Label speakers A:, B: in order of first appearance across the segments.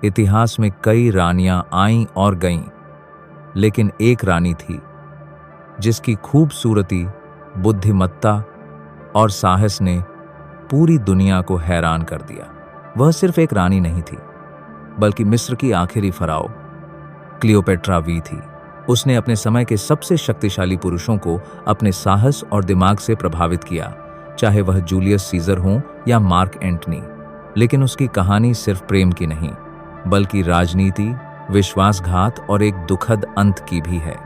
A: इतिहास में कई रानियां आईं और गईं, लेकिन एक रानी थी जिसकी खूबसूरती, बुद्धिमत्ता और साहस ने पूरी दुनिया को हैरान कर दिया। वह सिर्फ एक रानी नहीं थी, बल्कि मिस्र की आखिरी फराओ क्लियोपेट्रा वी थी। उसने अपने समय के सबसे शक्तिशाली पुरुषों को अपने साहस और दिमाग से प्रभावित किया, चाहे वह जूलियस सीजर हों या मार्क एंटनी। लेकिन उसकी कहानी सिर्फ प्रेम की नहीं, बल्कि राजनीति, विश्वासघात और एक दुखद अंत की भी है।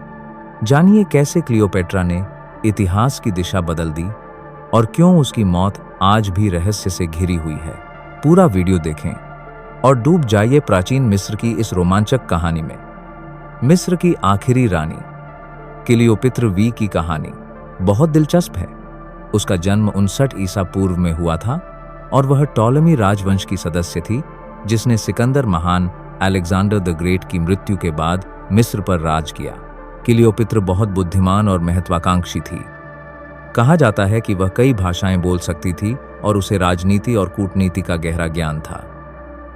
A: जानिए कैसे क्लियोपेट्रा ने इतिहास की दिशा बदल दी और क्यों उसकी मौत आज भी रहस्य से घिरी हुई है। पूरा वीडियो देखें और डूब जाइए प्राचीन मिस्र की इस रोमांचक कहानी में। मिस्र की आखिरी रानी क्लियोपेत्र वी की कहानी बहुत दिलचस्प है। उसका जन्म 59 ईसा पूर्व में हुआ था और वह टॉलेमी राजवंश की सदस्य थी, जिसने सिकंदर महान, अलेक्जेंडर द ग्रेट की मृत्यु के बाद मिस्र पर राज किया। क्लियोपेत्र बहुत बुद्धिमान और महत्वाकांक्षी थी। कहा जाता है कि वह कई भाषाएं बोल सकती थी और उसे राजनीति और कूटनीति का गहरा ज्ञान था।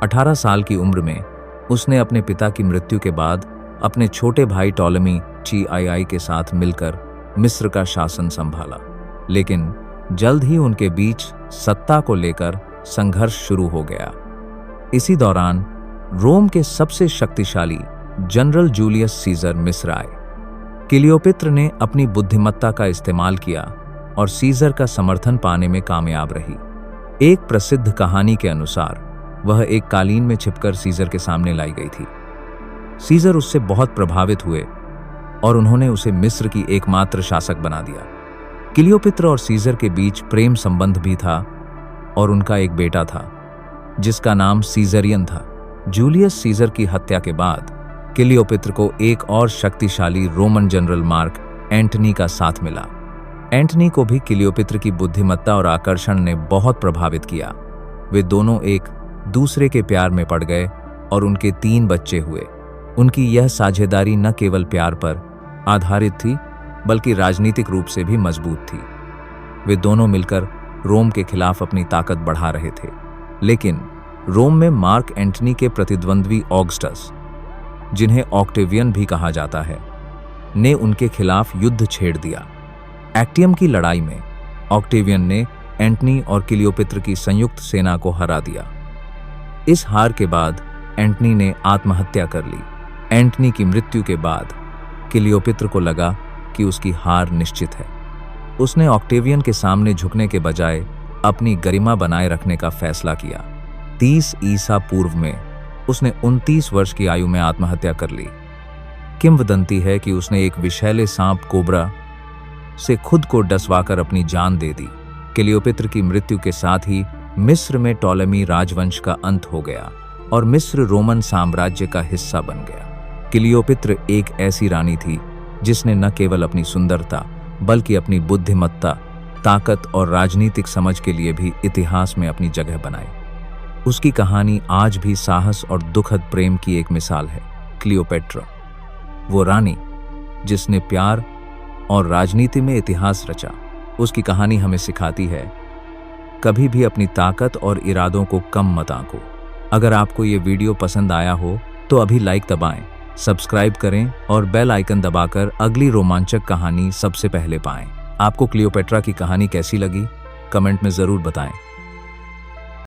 A: 18 साल की उम्र में उसने अपने पिता की मृत्यु के बाद अपने छोटे भाई टॉलेमी टीआईआई के साथ मिलकर मिस्र का शासन संभाला। लेकिन जल्द ही उनके बीच सत्ता को लेकर संघर्ष शुरू हो गया। इसी दौरान रोम के सबसे शक्तिशाली जनरल जूलियस सीजर मिस्र आए। क्लियोपेत्र ने अपनी बुद्धिमत्ता का इस्तेमाल किया और सीजर का समर्थन पाने में कामयाब रही। एक प्रसिद्ध कहानी के अनुसार वह एक कालीन में छिपकर सीजर के सामने लाई गई थी। सीजर उससे बहुत प्रभावित हुए और उन्होंने उसे मिस्र की एकमात्र शासक बना दिया। क्लियोपेत्र और सीजर के बीच प्रेम संबंध भी था और उनका एक बेटा था जिसका नाम सीजरियन था। जूलियस सीजर की हत्या के बाद क्लियोपेत्र को एक और शक्तिशाली रोमन जनरल मार्क एंटनी का साथ मिला। एंटनी को भी क्लियोपेत्र की बुद्धिमत्ता और आकर्षण ने बहुत प्रभावित किया। वे दोनों एक दूसरे के प्यार में पड़ गए और उनके 3 बच्चे हुए। उनकी यह साझेदारी न केवल प्यार पर आधारित थी, बल्कि राजनीतिक रूप से भी मजबूत थी। वे दोनों मिलकर रोम के खिलाफ अपनी ताकत बढ़ा रहे थे। लेकिन रोम में मार्क एंटनी के प्रतिद्वंद्वी ऑगस्टस, जिन्हें ऑक्टेवियन भी कहा जाता है, ने उनके खिलाफ युद्ध छेड़ दिया। एक्टियम की लड़ाई में ऑक्टेवियन ने एंटनी और क्लियोपेत्र की संयुक्त सेना को हरा दिया। इस हार के बाद एंटनी ने आत्महत्या कर ली। एंटनी की मृत्यु के बाद क्लियोपेत्र को लगा कि उसकी हार निश्चित है। उसने ऑक्टेवियन के सामने झुकने के बजाय अपनी गरिमा बनाए रखने का फैसला किया। 30 ईसा पूर्व में उसने 29 वर्ष की आयु में आत्महत्या कर ली। किंवदंती है कि उसने एक विषैले सांप कोबरा से खुद को डसवाकर अपनी जान दे दी। क्लियोपेत्र की मृत्यु के साथ ही मिस्र में टॉलेमी राजवंश का अंत हो गया और मिस्र रोमन साम्राज्य का हिस्सा बन गया। क्लियोपेत्र एक ऐसी रानी थी जिसने न केवल अपनी सुंदरता, बल्कि अपनी बुद्धिमत्ता, ताकत और राजनीतिक समझ के लिए भी इतिहास में अपनी जगह बनाई। उसकी कहानी आज भी साहस और दुखद प्रेम की एक मिसाल है। क्लियोपेट्रा, वो रानी जिसने प्यार और राजनीति में इतिहास रचा। उसकी कहानी हमें सिखाती है, कभी भी अपनी ताकत और इरादों को कम मत आंको। अगर आपको ये वीडियो पसंद आया हो तो अभी लाइक दबाएं, सब्सक्राइब करें और बेल आइकन दबाकर अगली रोमांचक कहानी सबसे पहले पाएं। आपको क्लियोपेट्रा की कहानी कैसी लगी? कमेंट में ज़रूर बताएं।